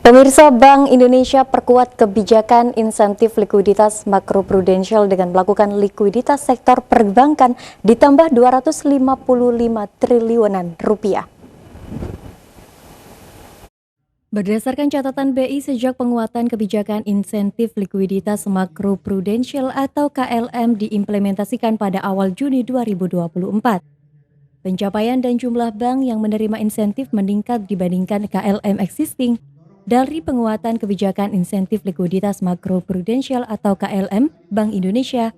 Pemirsa, Bank Indonesia perkuat kebijakan insentif likuiditas makroprudensial dengan melakukan likuiditas sektor perbankan ditambah 255 triliunan rupiah. Berdasarkan catatan BI, sejak penguatan kebijakan insentif likuiditas makroprudensial atau KLM diimplementasikan pada awal Juni 2024, pencapaian dan jumlah bank yang menerima insentif meningkat dibandingkan KLM existing. Dari penguatan kebijakan insentif likuiditas makroprudensial atau KLM, Bank Indonesia,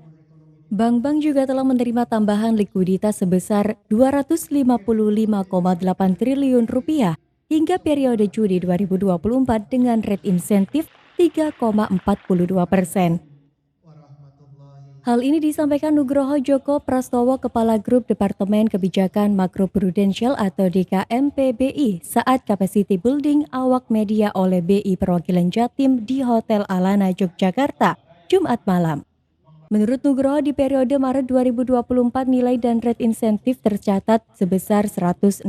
bank-bank juga telah menerima tambahan likuiditas sebesar 255,8 triliun rupiah hingga periode Juni 2024 dengan rate insentif 3,42%. Hal ini disampaikan Nugroho Joko Prastowo, Kepala Grup Departemen Kebijakan Makroprudensial atau DKMP BI saat capacity building awak media oleh BI Perwakilan Jatim di Hotel Alana, Yogyakarta, Jumat malam. Menurut Nugroho, di periode Maret 2024 nilai dan rate insentif tercatat sebesar 165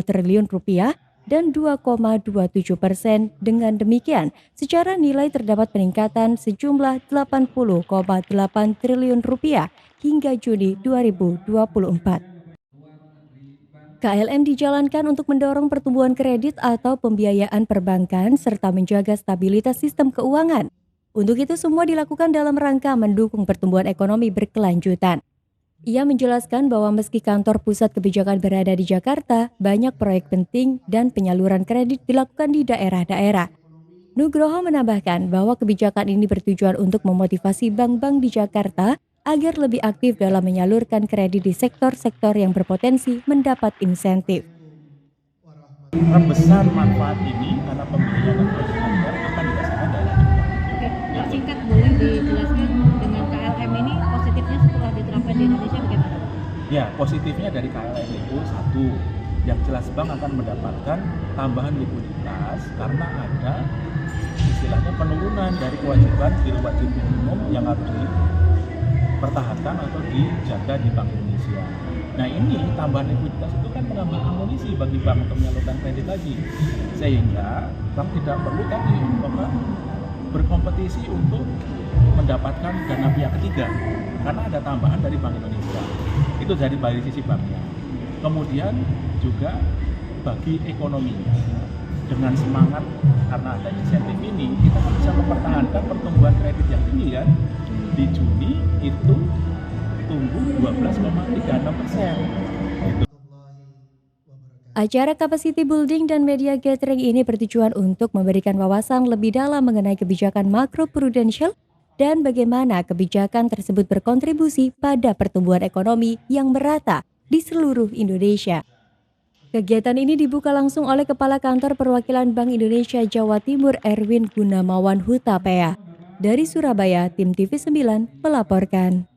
triliun rupiah dan 2,27%. Dengan demikian, secara nilai terdapat peningkatan sejumlah 80,8 triliun rupiah hingga Juni 2024. KLM dijalankan untuk mendorong pertumbuhan kredit atau pembiayaan perbankan serta menjaga stabilitas sistem keuangan. Untuk itu semua dilakukan dalam rangka mendukung pertumbuhan ekonomi berkelanjutan. Ia menjelaskan bahwa meski kantor pusat kebijakan berada di Jakarta, banyak proyek penting dan penyaluran kredit dilakukan di daerah-daerah. Nugroho menambahkan bahwa kebijakan ini bertujuan untuk memotivasi bank-bank di Jakarta agar lebih aktif dalam menyalurkan kredit di sektor-sektor yang berpotensi mendapat insentif. Terbesar manfaat ini karena pembiayaan dan program akan dirasakan dalam jumlah. Oke, Pak, singkat boleh dijelaskan dengan KLM ini positifnya setelah diterapkan di Indonesia bagaimana? Ya, positifnya dari KLM itu satu, yang jelas bank akan mendapatkan tambahan likuiditas karena ada istilahnya penurunan dari kewajiban giro wajib minimum yang harus dipertahankan atau dijaga di Bank Indonesia. Nah, ini tambahan likuiditas itu kan menambah amunisi bagi bank untuk menyalurkan kredit lagi, sehingga bank tidak perlu tadi berkompetisi untuk mendapatkan dana pihak ketiga karena ada tambahan dari Bank Indonesia. Itu dari sisi banknya. Kemudian juga bagi ekonominya, dengan semangat karena ada insentif ini, kita bisa mempertahankan pertumbuhan kredit yang tinggi kan. Di Juni itu tumbuh 12,36%. Acara capacity building dan media gathering ini bertujuan untuk memberikan wawasan lebih dalam mengenai kebijakan makroprudensial dan bagaimana kebijakan tersebut berkontribusi pada pertumbuhan ekonomi yang merata di seluruh Indonesia. Kegiatan ini dibuka langsung oleh Kepala Kantor Perwakilan Bank Indonesia Jawa Timur Erwin Gunamawan Hutapea. Dari Surabaya, tim TV9 melaporkan.